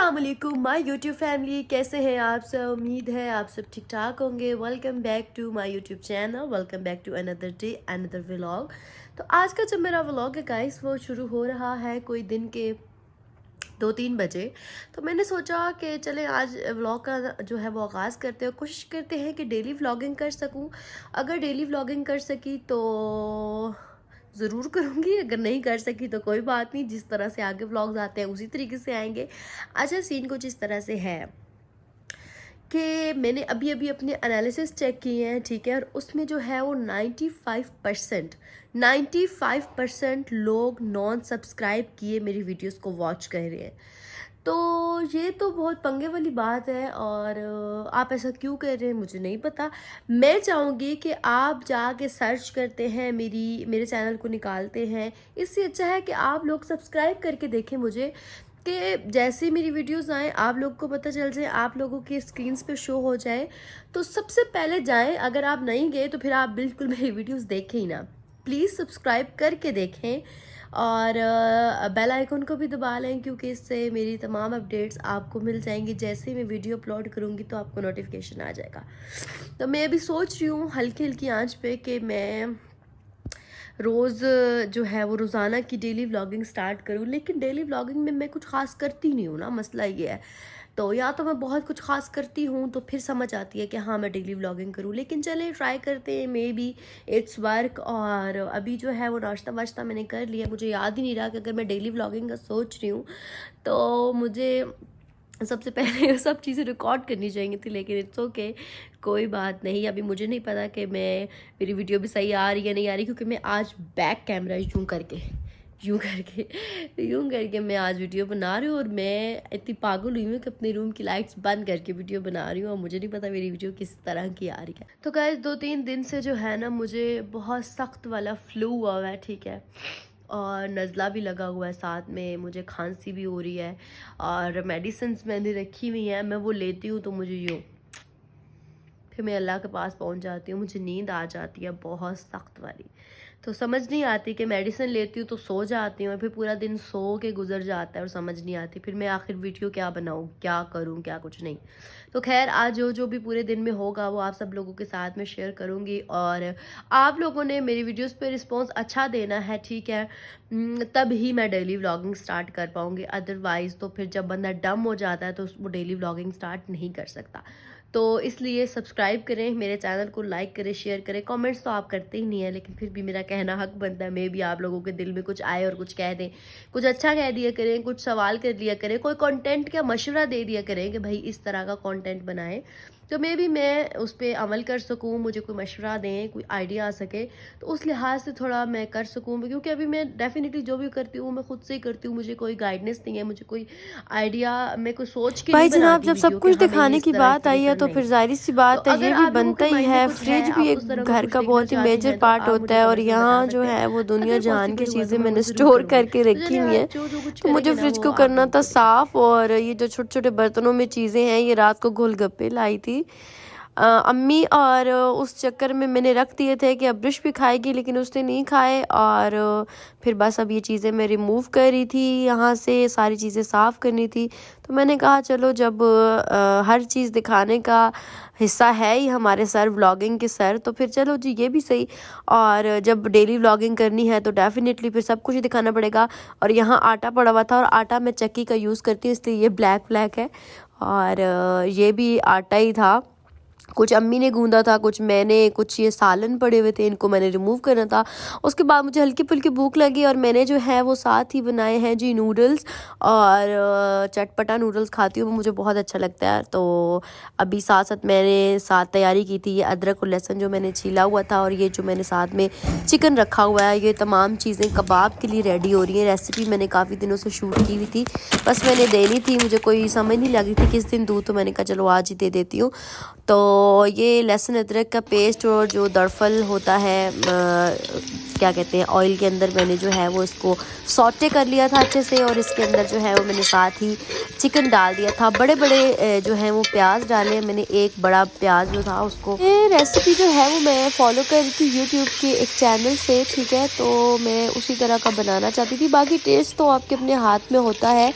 अस्सलामुअलैकुम my YouTube family, कैसे हैं आप सब। उम्मीद है आप सब ठीक ठाक होंगे। Welcome back to my YouTube channel, welcome back to another day another vlog. तो आज का जो मेरा व्लॉग है गाइस, वो शुरू हो रहा है कोई दिन के 2-3 बजे। तो मैंने सोचा कि चले आज व्लॉग का जो है वो आगाज़ करते हैं, कोशिश करते हैं कि डेली व्लॉगिंग कर सकूं। अगर डेली व्लॉगिंग कर सकी तो ज़रूर करूँगी, अगर नहीं कर सकी तो कोई बात नहीं, जिस तरह से आगे व्लॉग्स आते हैं उसी तरीके से आएंगे। अच्छा, सीन कुछ इस तरह से है कि मैंने अभी अभी अपने एनालिसिस चेक किए हैं, ठीक है, और उसमें जो है वो 95% लोग नॉन सब्सक्राइब किए मेरी वीडियोस को वॉच कर रहे हैं। तो ये तो बहुत पंगे वाली बात है, और आप ऐसा क्यों कर रहे हैं मुझे नहीं पता। मैं चाहूँगी कि आप जाके सर्च करते हैं, मेरे चैनल को निकालते हैं। इससे अच्छा है कि आप लोग सब्सक्राइब करके देखें मुझे, कि जैसे मेरी वीडियोस आएँ आप लोग को पता चल जाए, आप लोगों की स्क्रीन्स पे शो हो जाए, तो सबसे पहले जाएं। अगर आप नहीं गए तो फिर आप बिल्कुल मेरी वीडियोस देखें ही ना, प्लीज़ सब्सक्राइब करके देखें और बेल आइकन को भी दबा लें, क्योंकि इससे मेरी तमाम अपडेट्स आपको मिल जाएंगी। जैसे ही मैं वीडियो अपलोड करूँगी तो आपको नोटिफिकेशन आ जाएगा। तो मैं अभी सोच रही हूँ हल्की हल्की आंच पे कि मैं रोज़ जो है वो रोज़ाना की डेली व्लॉगिंग स्टार्ट करूँ, लेकिन डेली व्लॉगिंग में मैं कुछ ख़ास करती नहीं हूँ ना, मसला ये है। तो या तो मैं बहुत कुछ ख़ास करती हूँ तो फिर समझ आती है कि हाँ मैं डेली व्लॉगिंग करूँ, लेकिन चले ट्राई करते हैं, मे बी इट्स वर्क। और अभी जो है वो नाश्ता वाश्ता मैंने कर लिया। मुझे याद ही नहीं रहा कि अगर मैं डेली व्लॉगिंग का सोच रही हूँ तो मुझे सबसे पहले ये सब चीज़ें रिकॉर्ड करनी चाहिए थी, लेकिन इट्स ओके, कोई बात नहीं। अभी मुझे नहीं पता कि मेरी वीडियो भी सही आ रही है नहीं आ रही, क्योंकि मैं आज बैक कैमरा यूं करके मैं आज वीडियो बना रही हूँ, और मैं इतनी पागल हुई हूँ कि अपने रूम की लाइट्स बंद करके वीडियो बना रही हूँ, और मुझे नहीं पता मेरी वीडियो किस तरह की आ रही है। तो गाइस 2-3 दिन से जो है ना, मुझे बहुत सख्त वाला फ्लू हुआ है, ठीक है, और नज़ला भी लगा हुआ है, साथ में मुझे खांसी भी हो रही है, और मेडिसिन्स मैंने रखी हुई हैं। मैं वो लेती हूँ तो मुझे यूँ फिर मैं अल्लाह के पास पहुँच जाती हूँ, मुझे नींद आ जाती है बहुत सख्त वाली। तो समझ नहीं आती कि मेडिसिन लेती हूँ तो सो जाती हूँ, और फिर पूरा दिन सो के गुजर जाता है, और समझ नहीं आती फिर मैं आखिर वीडियो क्या बनाऊँ, क्या करूँ, क्या कुछ नहीं। तो खैर आज जो भी पूरे दिन में होगा वो आप सब लोगों के साथ में शेयर करूँगी, और आप लोगों ने मेरी वीडियोस पे रिस्पॉन्स अच्छा देना है, ठीक है, तब ही मैं डेली व्लॉगिंग स्टार्ट कर पाऊँगी। अदरवाइज़ तो फिर जब बंदा डम हो जाता है तो वो डेली व्लॉगिंग स्टार्ट नहीं कर सकता। तो इसलिए सब्सक्राइब करें मेरे चैनल को, लाइक करें, शेयर करें। कमेंट्स तो आप करते ही नहीं है, लेकिन फिर भी मेरा कहना हक बनता है, मैं भी आप लोगों के दिल में कुछ आए और कुछ कह दें, कुछ अच्छा कह दिया करें, कुछ सवाल कर दिया करें, कोई कंटेंट का मशवरा दे दिया करें कि भाई इस तरह का कंटेंट बनाएं, तो मैं उस पर अमल कर सकूँ, मुझे कोई मशवरा दें, कोई आइडिया आ सके, तो उस लिहाज से थोड़ा मैं कर सकूँ। क्योंकि अभी मैं डेफिनेटली जो भी करती हूँ मैं खुद से ही करती हूँ, मुझे कोई गाइडेंस नहीं है, मुझे कोई आइडिया, मैं कोई सोच के भाई नहीं जनाब, बनाती जब सब वीडियो कि कुछ हाँ मैं ये दिखाने इस की तरह बात इसलिए आई है तो करना फिर ही। जाहिर सी तो बात है, अगर ये भी आप लोगों बनता के ही माइंड में है। कुछ फ्रिज है, भी आप उस एक तरह का घर कुछ का देखना बहुत ही चाहते मेजर हैं, तो पार्ट आप होता मुझे है, और कमेंट्स में बता यहाँ जो सकते हैं। है वो दुनिया अगर जहान की पॉसिबल हुआ तो चीज़ें मैं वो मैंने ज़रूर स्टोर करूँगी। करके तो रखी चलिए हुई हैं। आज जो कुछ तो मुझे करेंगे ना फ्रिज वो को आप करना लोगों था को दिखाएंगे। साफ़, और ये जो छोटे छोटे बर्तनों में चीज़ें हैं ये रात को गोलगप्पे लाई थी अम्मी, और उस चक्कर में मैंने रख दिए थे कि अब ब्रश भी खाएगी, लेकिन उसने नहीं खाए। और फिर बस अब ये चीज़ें मैं रिमूव कर रही थी, यहाँ से सारी चीज़ें साफ़ करनी थी। तो मैंने कहा चलो, जब हर चीज़ दिखाने का हिस्सा है ही हमारे सर, व्लॉगिंग के सर, तो फिर चलो जी ये भी सही। और जब डेली व्लॉगिंग करनी है तो डेफिनेटली फिर सब कुछ ही दिखाना पड़ेगा। और यहाँ आटा पड़ा हुआ था, और आटा मैं चक्की का यूज़ करती हूँ, इसलिए ये ब्लैक ब्लैक है, और ये भी आटा ही था। कुछ अम्मी ने गूंदा था, कुछ मैंने, कुछ ये सालन पड़े हुए थे, इनको मैंने रिमूव करना था। उसके बाद मुझे हल्की फुल्की भूख लगी, और मैंने जो है वो साथ ही बनाए हैं जी नूडल्स, और चटपटा नूडल्स खाती हूँ, मुझे बहुत अच्छा लगता है। तो अभी साथ साथ मैंने तैयारी की थी, ये अदरक और लहसुन जो मैंने छीला हुआ था, और ये जो मैंने साथ में चिकन रखा हुआ है, ये तमाम चीज़ें कबाब के लिए रेडी हो रही हैं। रेसिपी मैंने काफ़ी दिनों से शूट की हुई थी, बस मैंने देनी थी, मुझे कोई समझ नहीं लगी थी किस दिन दूँ, तो मैंने कहा चलो आज ही दे देती हूँ। तो ये लहसुन अदरक का पेस्ट और जो दरफल होता है, क्या कहते हैं, ऑयल के अंदर मैंने जो है वो इसको सौटे कर लिया था अच्छे से, और इसके अंदर जो है वो मैंने साथ ही चिकन डाल दिया था। बड़े बड़े जो है वो प्याज डाले मैंने, एक बड़ा प्याज जो था उसको। ये रेसिपी जो है वो मैं फॉलो कर रही थी यूट्यूब के एक चैनल से, ठीक है, तो मैं उसी तरह का बनाना चाहती थी। बाकी टेस्ट तो आपके अपने हाथ में होता है,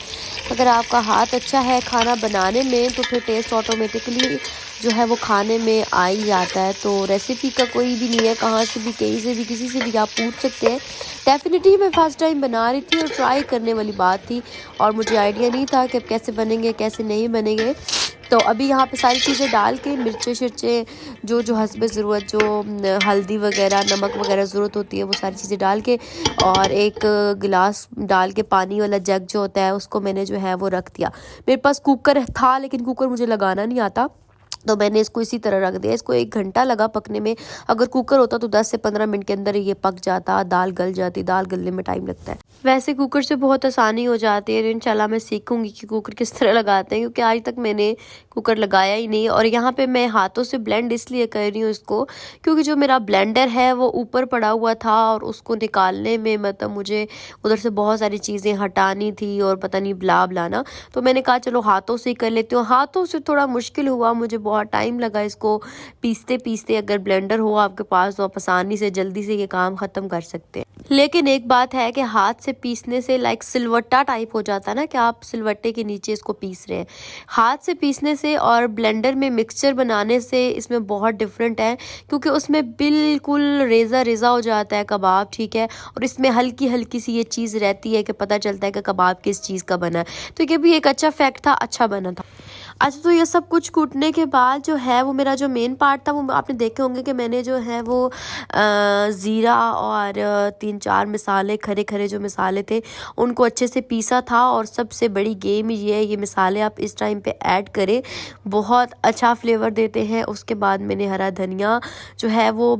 अगर आपका हाथ अच्छा है खाना बनाने में तो फिर टेस्ट ऑटोमेटिकली जो है वो खाने में आ ही जाता है। तो रेसिपी का कोई भी नहीं है, कहाँ से भी, कहीं से भी, किसी से भी आप पूछ सकते हैं। डेफ़िनिटली मैं फ़र्स्ट टाइम बना रही थी और ट्राई करने वाली बात थी और मुझे आइडिया नहीं था कि अब कैसे बनेंगे, कैसे नहीं बनेंगे। तो अभी यहाँ पे सारी चीज़ें डाल के मिर्चें शिर्चें जो हस्बे ज़रूरत, जो हल्दी वगैरह, नमक वगैरह ज़रूरत होती है, वो सारी चीज़ें डाल के और एक गिलास डाल के पानी वाला जग जो होता है उसको मैंने जो है वो रख दिया। मेरे पास कुकर था लेकिन कुकर मुझे लगाना नहीं आता, तो मैंने इसको इसी तरह रख दिया। इसको 1 घंटा लगा पकने में। अगर कुकर होता तो 10 से 15 मिनट के अंदर ये पक जाता, दाल गल जाती। दाल गलने में टाइम लगता है। वैसे कुकर से बहुत आसानी हो जाती है। इंशाल्लाह मैं सीखूंगी कि कुकर किस तरह लगाते हैं, क्योंकि आज तक मैंने कुकर लगाया ही नहीं। और यहाँ पे मैं हाथों से ब्लेंड इसलिए कर रही हूँ इसको, क्योंकि जो मेरा ब्लेंडर है वो ऊपर पड़ा हुआ था और उसको निकालने में मतलब मुझे उधर से बहुत सारी चीज़ें हटानी थी और पता नहीं ब्ला ब्लाना। तो मैंने कहा चलो हाथों से ही कर लेती हूँ। हाथों से थोड़ा मुश्किल हुआ, मुझे बहुत टाइम लगा इसको पीसते पीसते। अगर ब्लेंडर हो आपके पास तो आप आसानी से जल्दी से ये काम ख़त्म कर सकते हैं। लेकिन एक बात है कि हाथ से पीसने से लाइक सिलवट्टा टाइप हो जाता है ना, कि आप सिलवट्टे के नीचे इसको पीस रहे हैं। हाथ से पीसने से और ब्लेंडर में मिक्सचर बनाने से इसमें बहुत डिफरेंट है, क्योंकि उसमें बिल्कुल रेज़ा रेज़ा हो जाता है कबाब, ठीक है। और इसमें हल्की हल्की सी ये चीज़ रहती है कि पता चलता है कि कबाब किस चीज़ का बना है। तो ये भी एक अच्छा फैक्ट था, अच्छा बना था। अच्छा, तो ये सब कुछ कूटने के बाद जो है वो मेरा जो मेन पार्ट था, वो आपने देखे होंगे कि मैंने जो है वो ज़ीरा और 3-4 मसाले, खरे खरे जो मसाले थे उनको अच्छे से पीसा था। और सबसे बड़ी गेम ये है, ये मसाले आप इस टाइम पे ऐड करें, बहुत अच्छा फ्लेवर देते हैं। उसके बाद मैंने हरा धनिया जो है वो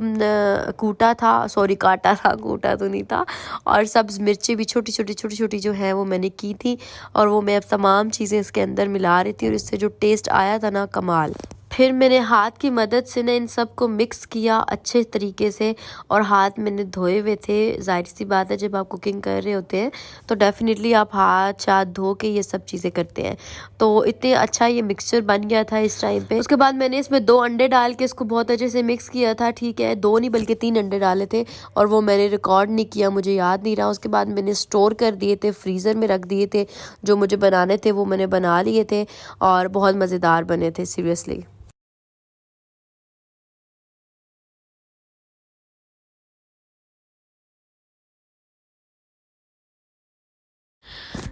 कूटा था, सॉरी काटा था, कूटा तो नहीं था। और सब्ज़ मिर्चें भी छोटी छोटी जो है वो मैंने की थी। और वो मैं अब तमाम चीज़ें इसके अंदर मिला रही थी और इससे जो टेस्ट आया था ना, कमाल। फिर मैंने हाथ की मदद से ना इन सब को मिक्स किया अच्छे तरीके से। और हाथ मैंने धोए हुए थे। ज़ाहिर सी बात है, जब आप कुकिंग कर रहे होते हैं तो डेफ़िनेटली आप हाथ धो के ये सब चीज़ें करते हैं। तो इतने अच्छा ये मिक्सचर बन गया था इस टाइम पे। उसके बाद मैंने इसमें 2 अंडे डाल के इसको बहुत अच्छे से मिक्स किया था, ठीक है। 2 नहीं बल्कि 3 अंडे डाले थे और वो मैंने रिकॉर्ड नहीं किया, मुझे याद नहीं रहा। उसके बाद मैंने स्टोर कर दिए थे, फ्रीज़र में रख दिए थे। जो मुझे बनाने थे वो मैंने बना लिए थे और बहुत मज़ेदार बने थे, सीरियसली।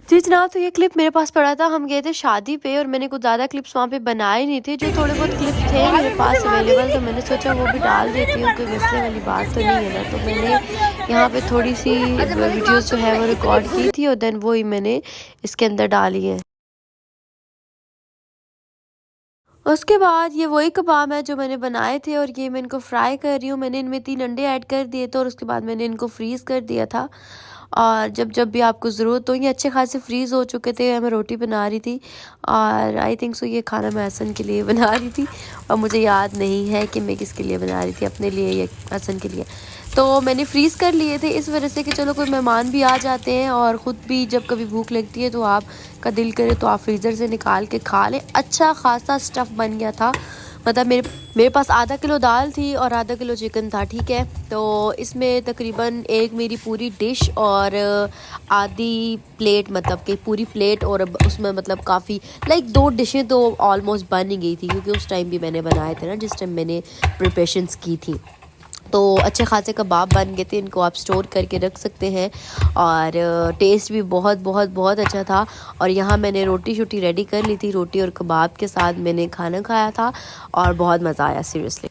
जी जनाब, तो ये क्लिप मेरे पास पड़ा था। हम गए थे शादी पे और मैंने कुछ ज़्यादा क्लिप्स वहाँ पे बनाए नहीं थे। जो थोड़े बहुत क्लिप्स थे मेरे पास अवेलेबल, तो मैंने सोचा वो भी डाल देती हूँ, कोई मसले वाली बात तो नहीं है ना। तो मैंने यहाँ पे थोड़ी सी वीडियोस जो है वो रिकॉर्ड की थी और देन वही मैंने इसके अंदर डाली है। उसके बाद ये वही कबाब है जो मैंने बनाए थे और ये मैं इनको फ्राई कर रही हूँ। मैंने इनमें 3 अंडे ऐड कर दिए थे और उसके बाद मैंने इनको फ्रीज़ कर दिया था। और जब जब भी आपको ज़रूरत हो, ये अच्छे खासे फ्रीज़ हो चुके थे। मैं रोटी बना रही थी और आई थिंक सो ये खाना मैं हसन के लिए बना रही थी और मुझे याद नहीं है कि मैं किसके लिए बना रही थी, अपने लिए या हसन के लिए। तो मैंने फ्रीज़ कर लिए थे इस वजह से कि चलो कोई मेहमान भी आ जाते हैं और ख़ुद भी जब कभी भूख लगती है तो आप का दिल करे तो आप फ्रीज़र से निकाल के खा लें। अच्छा खासा स्टफ़ बन गया था। मतलब मेरे पास आधा किलो दाल थी और आधा किलो चिकन था, ठीक है। तो इसमें तकरीबन एक मेरी पूरी डिश और आधी प्लेट, मतलब कि पूरी प्लेट। और उसमें मतलब काफ़ी लाइक 2 डिशें तो ऑलमोस्ट बन ही गई थी, क्योंकि उस टाइम भी मैंने बनाए थे ना, जिस टाइम मैंने प्रिपरेशंस की थी। तो अच्छे खासे कबाब बन गए थे। इनको आप स्टोर करके रख सकते हैं और टेस्ट भी बहुत बहुत बहुत अच्छा था। और यहाँ मैंने रोटी शोटी रेडी कर ली थी, रोटी और कबाब के साथ मैंने खाना खाया था और बहुत मज़ा आया, सीरियसली।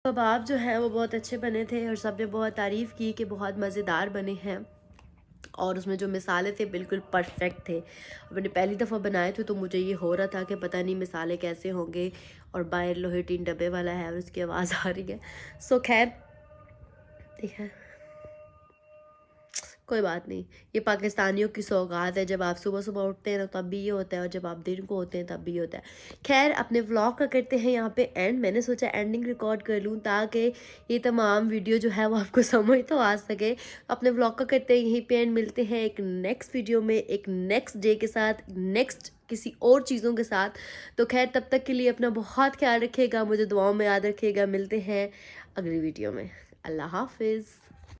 कबाब जो है वो बहुत अच्छे बने थे और सबने बहुत तारीफ़ की कि बहुत मज़ेदार बने हैं। और उसमें जो मिसाले थे बिल्कुल परफेक्ट थे। मैंने पहली दफ़ा बनाए थे तो मुझे ये हो रहा था कि पता नहीं मिसाले कैसे होंगे। और बाहर लोहे टीन डब्बे वाला है और उसकी आवाज़ आ रही है। सो खैर, ठीक है, कोई बात नहीं, ये पाकिस्तानियों की सौगात है। जब आप सुबह सुबह उठते हैं ना तब भी ये होता है, और जब आप दिन को होते हैं तब भी होता है। खैर, अपने व्लॉग का करते हैं यहाँ पे एंड। मैंने सोचा एंडिंग रिकॉर्ड कर लूँ ताकि ये तमाम वीडियो जो है वो आपको समझ तो आ सके। अपने व्लॉग का करते हैं यहीं पे एंड। मिलते हैं एक नेक्स्ट वीडियो में, एक नेक्स्ट डे के साथ, नेक्स्ट किसी और चीज़ों के साथ। तो खैर, तब तक के लिए अपना बहुत ख्याल रखिएगा, मुझे दुआओं में याद रखिएगा। मिलते हैं अगली वीडियो में। अल्लाह हाफिज़।